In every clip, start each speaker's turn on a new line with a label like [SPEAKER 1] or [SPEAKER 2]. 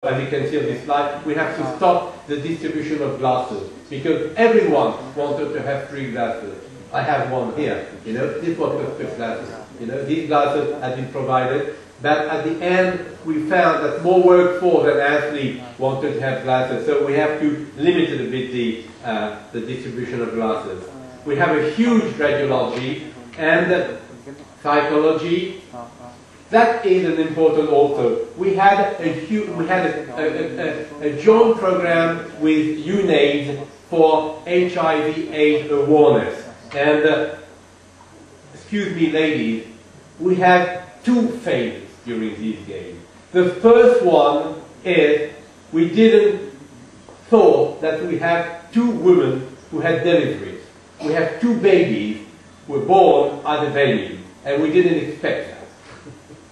[SPEAKER 1] As you can see on this slide, we have to stop the distribution of glasses because everyone wanted to have 3 glasses. I have one here, you know, this was the glasses. You know, these glasses had been provided, but at the end we found that more workforce than athletes wanted to have glasses, so we have to limit a bit the distribution of glasses. We have a huge radiology and psychology. That is an important also. We had a joint program with UNAIDS for HIV/AIDS awareness. And excuse me, ladies, we had 2 failures during these games. The first one is we didn't thought that we have 2 women who had deliveries. We have 2 babies who were born at the venue, and we didn't expect that.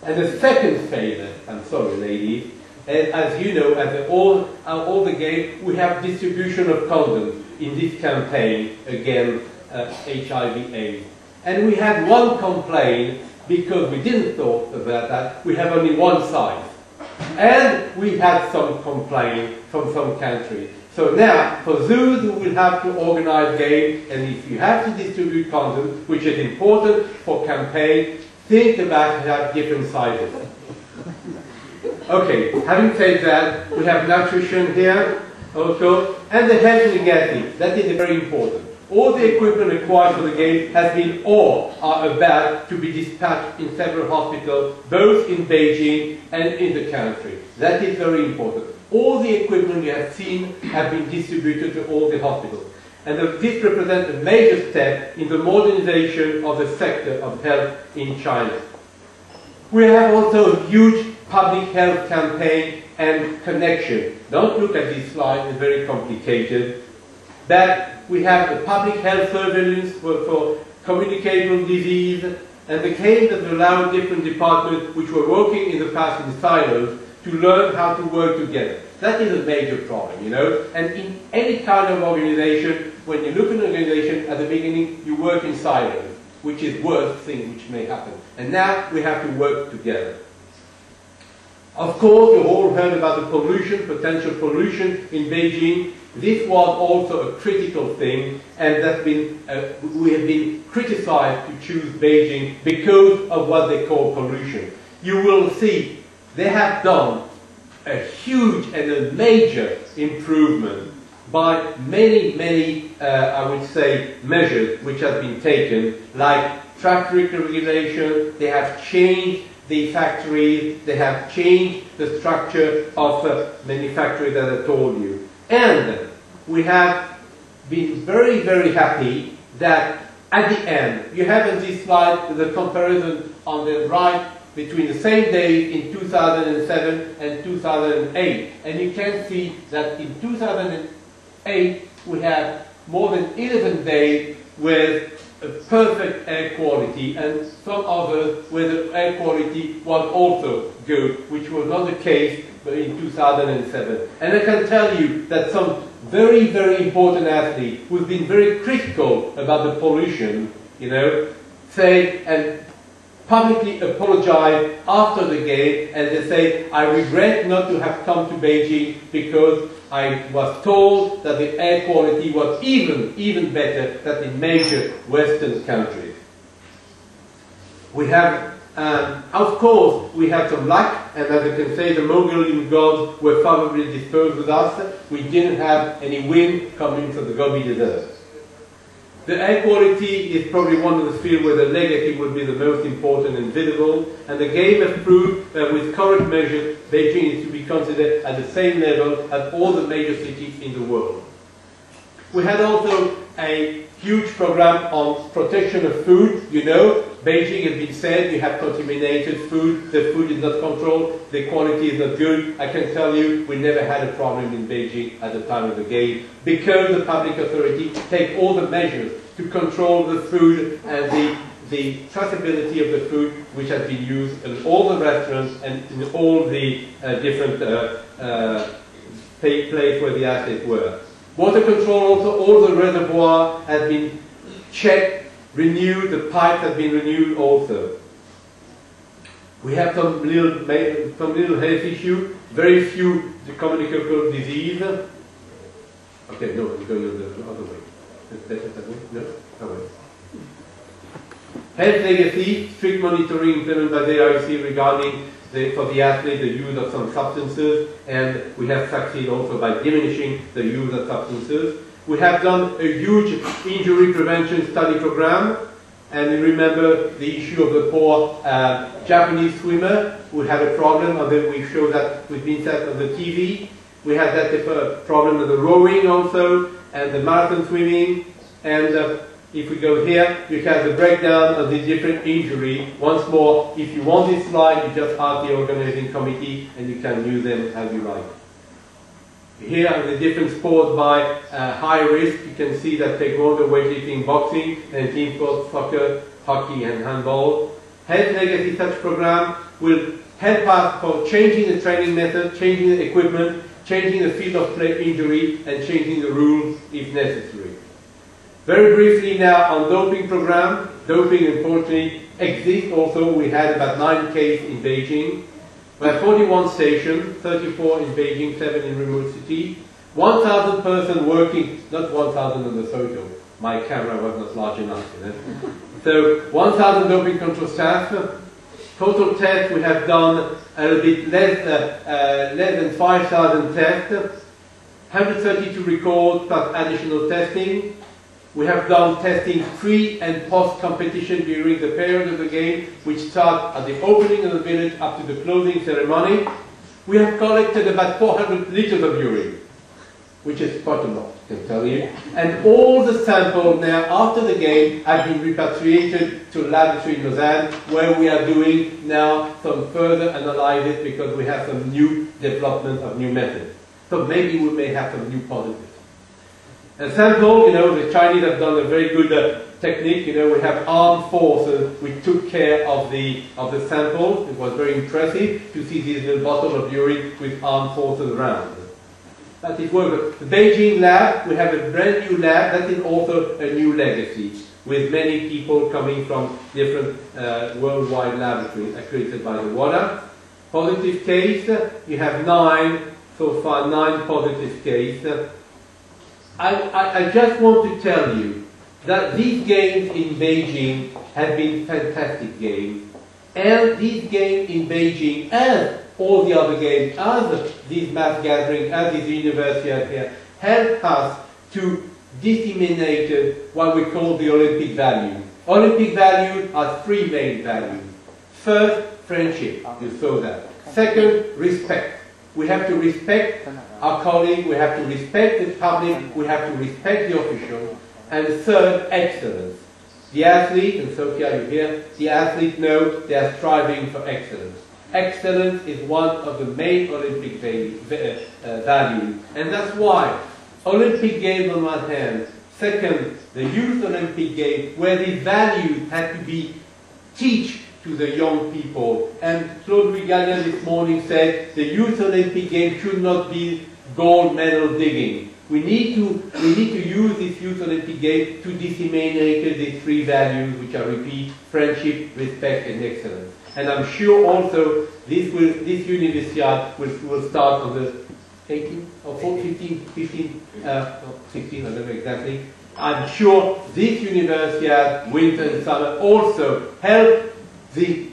[SPEAKER 1] And the second failure, I'm sorry ladies, as you know, as all the games, we have distribution of condoms in this campaign against HIV/AIDS. And we had one complaint because we didn't thought about that, we have only one size. And we had some complaint from some countries. So now, for those who will have to organize games, and if you have to distribute condoms, which is important for campaign, think about have different sizes. Okay, having said that, we have nutrition here also, and the handling ethics. That is very important. All the equipment required for the game has been or are about to be dispatched in several hospitals, both in Beijing and in the country. That is very important. All the equipment you have seen have been distributed to all the hospitals. And this represents a major step in the modernization of the sector of health in China. We have also a huge public health campaign and connection. Don't look at this slide, it's very complicated. But we have the public health surveillance for communicable disease, and the games that allow different departments which were working in the past in silos to learn how to work together. That is a major problem, you know. And in any kind of organization, when you look at an organization, at the beginning, you work in silos, which is the worst thing which may happen. And now we have to work together. Of course, you all heard about the pollution, potential pollution in Beijing. This was also a critical thing, and that's been, we have been criticized to choose Beijing because of what they call pollution. You will see they have done a huge and a major improvement by many, I would say, measures which have been taken, like traffic regulation. They have changed the factories, they have changed the structure of manufacturing that I told you. And we have been very happy that at the end, you have in this slide the comparison on the right between the same days in 2007 and 2008. And you can see that in 2008 we have more than 11 days with a perfect air quality, and some others where the air quality was also good, which was not the case in 2007. And I can tell you that some very important athletes who've been very critical about the pollution, you know, say and publicly apologize after the game, and they say, I regret not to have come to Beijing because I was told that the air quality was even better than in major Western countries. We have, of course, we had some luck, and as you can say, the Mongolian gods were favorably disposed with us. We didn't have any wind coming from the Gobi Desert. The air quality is probably one of the fields where the legacy would be the most important and visible, and the game has proved that with current measures, Beijing is to be considered at the same level as all the major cities in the world. We had also a huge program on protection of food. You know, Beijing has been said, you have contaminated food, the food is not controlled, the quality is not good. I can tell you, we never had a problem in Beijing at the time of the game, because the public authority take all the measures to control the food and the traceability of the food which has been used in all the restaurants and in all the different places where the assets were. Water control also, all the reservoir has been checked, renewed, the pipes have been renewed also. We have some little health issue, very few communicable disease. Okay, no, I'm going the other way. No? Oh, wait. Health legacy, strict monitoring implemented by the IOC regarding for the athlete the use of some substances, and we have succeeded also by diminishing the use of substances. We have done a huge injury prevention study program, and you remember the issue of the poor Japanese swimmer who had a problem, and then we showed that with Vincent on the TV. We had that problem of the rowing also, and the marathon swimming, and if we go here, you have the breakdown of the different injury. Once more, if you want this slide, you just ask the organizing committee and you can use them as you like. Here are the different sports by high risk. You can see that taekwondo, weightlifting, boxing, and team sports, soccer, hockey, and handball. Health Legacy such program will help us for changing the training method, changing the equipment, changing the field of play injury, and changing the rules if necessary. Very briefly now on doping program. Doping unfortunately exists also. We had about 9 cases in Beijing. We have 41 stations, 34 in Beijing, 7 in remote city. 1,000 persons working, not 1,000 on the photo. My camera was not large enough, you know. So 1,000 doping control staff. Total tests we have done a little bit less than 5,000 tests. 132 records plus additional testing. We have done testing pre and post competition during the period of the game, which starts at the opening of the village up to the closing ceremony. We have collected about 400 liters of urine, which is quite a lot, I can tell you. And all the samples now, after the game, have been repatriated to a laboratory in Lausanne, where we are doing now some further analysis because we have some new development of new methods. So maybe we may have some new positives. And sample, you know, the Chinese have done a very good technique. You know, we have armed forces. We took care of the samples. It was very impressive to see these little bottles of urine with armed forces around. But it worked. The Beijing lab, we have a brand new lab. That is also a new legacy, with many people coming from different worldwide laboratories accredited by the WADA. Positive case, you have 9 so far, 9 positive cases. I just want to tell you that these games in Beijing have been fantastic games. And these games in Beijing, as all the other games, as these mass gatherings, as these universities here, help us to disseminate what we call the Olympic values. Olympic values are 3 main values. First, friendship, you saw that. Second, respect. We have to respect our colleagues, we have to respect the public, we have to respect the officials. And third, excellence. The athlete, and Sophia, you hear, the athletes know they are striving for excellence. Excellence is one of the main Olympic values. And that's why Olympic Games on one hand, second, the Youth Olympic Games, where these values have to be taught to the young people. And Claude Rigalian this morning said the Youth Olympic Games should not be gold medal digging. We need to use this Youth Olympic Games to disseminate these 3 values, which I repeat: friendship, respect, and excellence. And I'm sure also this Universiade will start on the 18th or 16, I don't know exactly. I'm sure this Universiade, winter and summer, also help the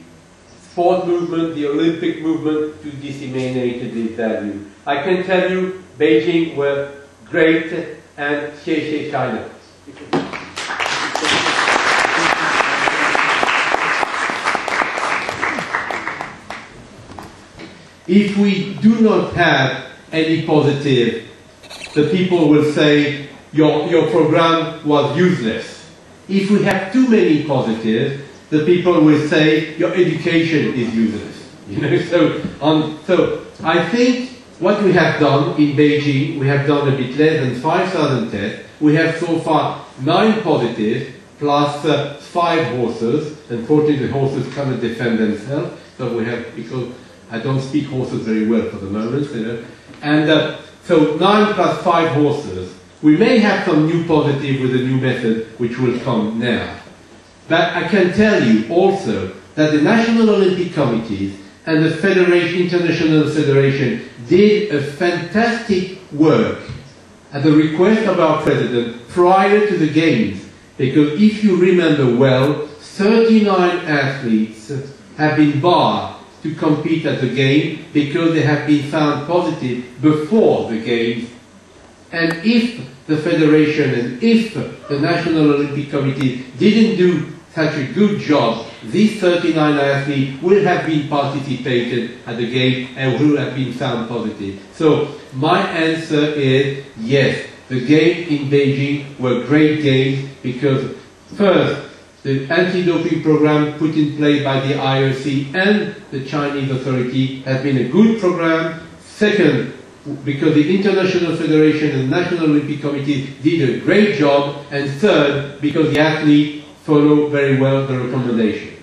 [SPEAKER 1] sport movement, the Olympic movement, to disseminate this value. I can tell you, Beijing were great, and xie China. If we do not have any positive, the people will say your program was useless. If we have too many positives, the people will say your education is useless. You know, so I think what we have done in Beijing, we have done a bit less than 5,000 tests. We have so far 9 positives plus 5 horses. Unfortunately, the horses cannot defend themselves, so we have, because I don't speak horses very well for the moment, you know. And so 9 plus 5 horses. We may have some new positive with a new method, which will come now. But I can tell you also that the National Olympic Committees and the International Federation did a fantastic work at the request of our President prior to the Games. Because if you remember well, 39 athletes have been barred to compete at the Games because they have been found positive before the Games. And if the Federation and if the National Olympic Committee didn't do such a good job, these 39 athletes will have been participated at the Games and will have been found positive. So my answer is yes, the Games in Beijing were great games because first, the anti-doping program put in place by the IOC and the Chinese authority has been a good program. Second, because the International Federation and the National Olympic Committee did a great job. And third, because the athletes follow very well the recommendation.